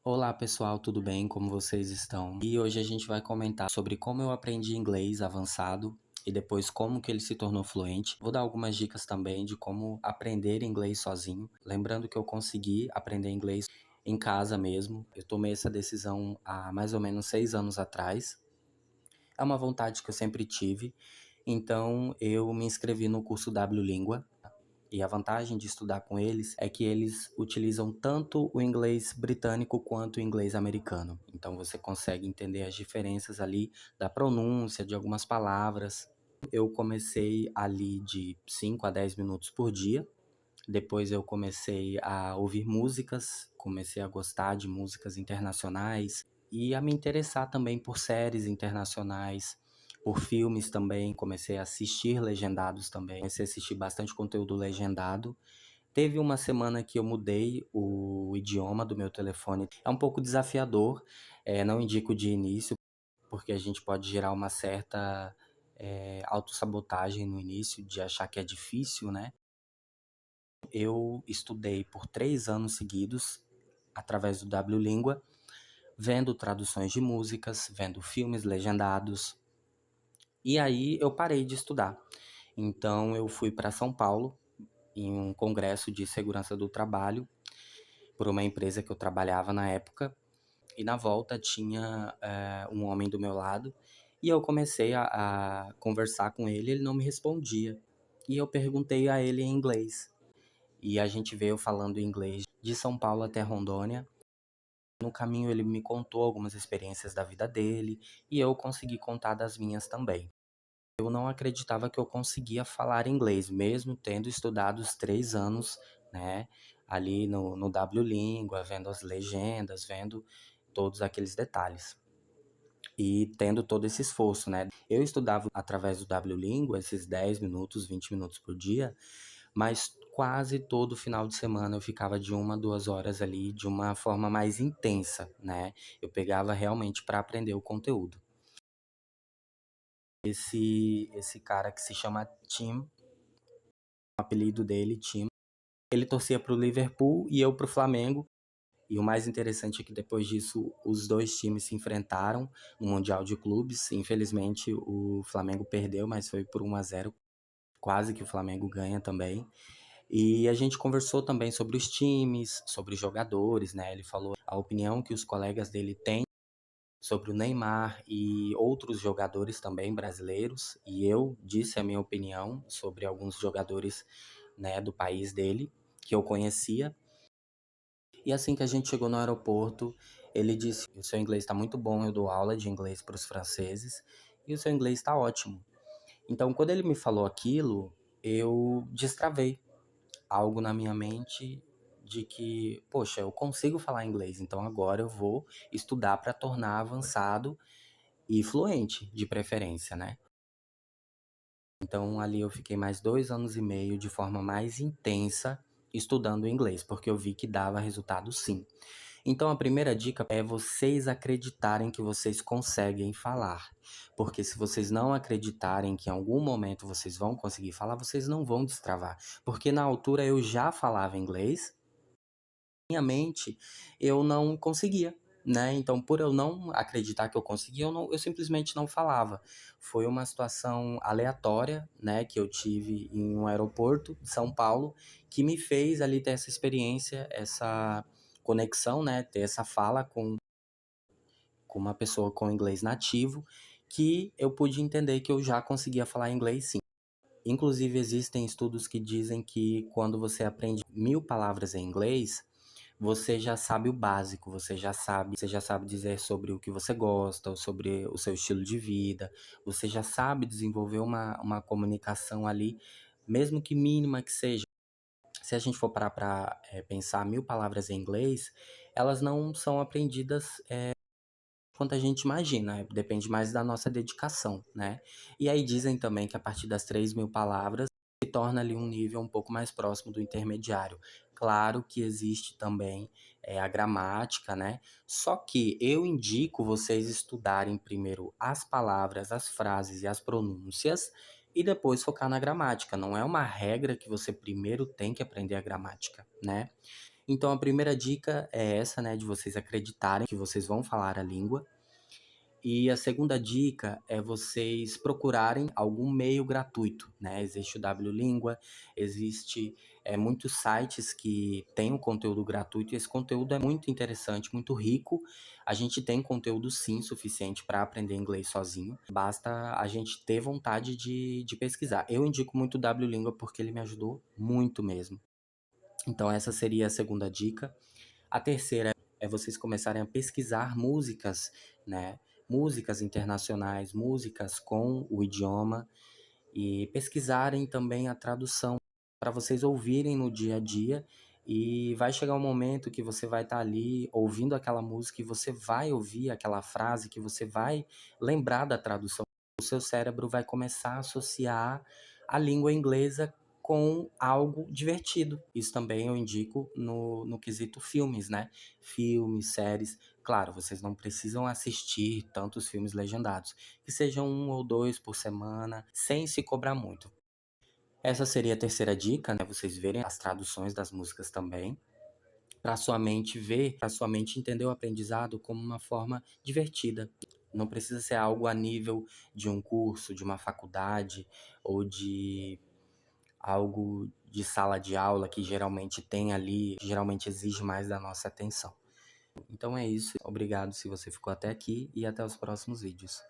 Olá pessoal, tudo bem? Como vocês estão? E hoje a gente vai comentar sobre como eu aprendi inglês avançado e depois como que ele se tornou fluente. Vou dar algumas dicas também de como aprender inglês sozinho. Lembrando que eu consegui aprender inglês em casa mesmo. Eu tomei essa decisão há mais ou menos 6 anos atrás. É uma vontade que eu sempre tive. Então eu me inscrevi no curso W Língua. E a vantagem de estudar com eles é que eles utilizam tanto o inglês britânico quanto o inglês americano. Então você consegue entender as diferenças ali da pronúncia de algumas palavras. Eu comecei ali de 5 a 10 minutos por dia. Depois eu comecei a ouvir músicas, comecei a gostar de músicas internacionais e a me interessar também por séries internacionais, por filmes também. Comecei a assistir legendados também, comecei a assistir bastante conteúdo legendado. Teve uma semana que eu mudei o idioma do meu telefone. É um pouco desafiador, não indico de início, porque a gente pode gerar uma certa autossabotagem no início, de achar que é difícil, né? Eu estudei por 3 anos seguidos, através do W Língua, vendo traduções de músicas, vendo filmes legendados. E aí eu parei de estudar. Então eu fui para São Paulo, em um congresso de segurança do trabalho, por uma empresa que eu trabalhava na época. E na volta tinha um homem do meu lado. E eu comecei a conversar com ele, ele não me respondia. E eu perguntei a ele em inglês. E a gente veio falando inglês de São Paulo até Rondônia. No caminho ele me contou algumas experiências da vida dele e eu consegui contar das minhas também. Eu não acreditava que eu conseguia falar inglês, mesmo tendo estudado os 3 anos, né, ali no W Língua, vendo as legendas, vendo todos aqueles detalhes. E tendo todo esse esforço, né? Eu estudava através do W Língua, esses 10 minutos, 20 minutos por dia, mas quase todo final de semana eu ficava de 1, 2 horas ali de uma forma mais intensa, né? Eu pegava realmente para aprender o conteúdo. Esse cara que se chama Tim, o apelido dele, Tim, ele torcia para o Liverpool e eu para o Flamengo. E o mais interessante é que depois disso os dois times se enfrentaram no Mundial de Clubes. Infelizmente o Flamengo perdeu, mas foi por 1-0. Quase que o Flamengo ganha também. E a gente conversou também sobre os times, sobre os jogadores, né? Ele falou a opinião que os colegas dele têm sobre o Neymar e outros jogadores também brasileiros. E eu disse a minha opinião sobre alguns jogadores, né, do país dele, que eu conhecia. E assim que a gente chegou no aeroporto, ele disse: o seu inglês está muito bom, eu dou aula de inglês para os franceses, e o seu inglês está ótimo. Então, quando ele me falou aquilo, eu destravei algo na minha mente de que, poxa, eu consigo falar inglês, então agora eu vou estudar para tornar avançado e fluente, de preferência, né? Então ali eu fiquei mais 2 anos e meio de forma mais intensa estudando inglês, porque eu vi que dava resultado sim. Então a primeira dica é vocês acreditarem que vocês conseguem falar. Porque se vocês não acreditarem que em algum momento vocês vão conseguir falar, vocês não vão destravar. Porque na altura eu já falava inglês, minha mente eu não conseguia, né? Então, por eu não acreditar que eu conseguia, eu simplesmente não falava. Foi uma situação aleatória, né, que eu tive em um aeroporto de São Paulo, que me fez ali ter essa experiência, essa conexão, né, ter essa fala com uma pessoa com inglês nativo, que eu pude entender que eu já conseguia falar inglês sim. Inclusive, existem estudos que dizem que quando você aprende 1.000 palavras em inglês, você já sabe o básico, você já sabe dizer sobre o que você gosta, sobre o seu estilo de vida, você já sabe desenvolver uma comunicação ali, mesmo que mínima que seja. Se a gente for parar para pensar 1.000 palavras em inglês, elas não são aprendidas quanto a gente imagina, depende mais da nossa dedicação, né? E aí dizem também que a partir das 3.000 palavras se torna ali um nível um pouco mais próximo do intermediário. Claro que existe também a gramática, né? Só que eu indico vocês estudarem primeiro as palavras, as frases e as pronúncias e depois focar na gramática. Não é uma regra que você primeiro tem que aprender a gramática, né? Então a primeira dica é essa, né, de vocês acreditarem que vocês vão falar a língua. E a segunda dica é vocês procurarem algum meio gratuito, né? Existe o Wlíngua, existe muitos sites que têm um conteúdo gratuito e esse conteúdo é muito interessante, muito rico. A gente tem conteúdo sim suficiente para aprender inglês sozinho, basta a gente ter vontade de pesquisar. Eu indico muito o Wlíngua porque ele me ajudou muito mesmo. Então essa seria a segunda dica. A terceira é vocês começarem a pesquisar músicas, né? Músicas internacionais, músicas com o idioma e pesquisarem também a tradução para vocês ouvirem no dia a dia. E vai chegar um momento que você vai estar ali ouvindo aquela música e você vai ouvir aquela frase que você vai lembrar da tradução. O seu cérebro vai começar a associar a língua inglesa com algo divertido. Isso também eu indico no quesito filmes, né? Filmes, séries. Claro, vocês não precisam assistir tantos filmes legendados. Que sejam um ou dois por semana, sem se cobrar muito. Essa seria a terceira dica, né? Vocês verem as traduções das músicas também, para sua mente ver, para sua mente entender o aprendizado como uma forma divertida. Não precisa ser algo a nível de um curso, de uma faculdade ou de algo de sala de aula que geralmente tem ali, que geralmente exige mais da nossa atenção. Então é isso. Obrigado se você ficou até aqui e até os próximos vídeos.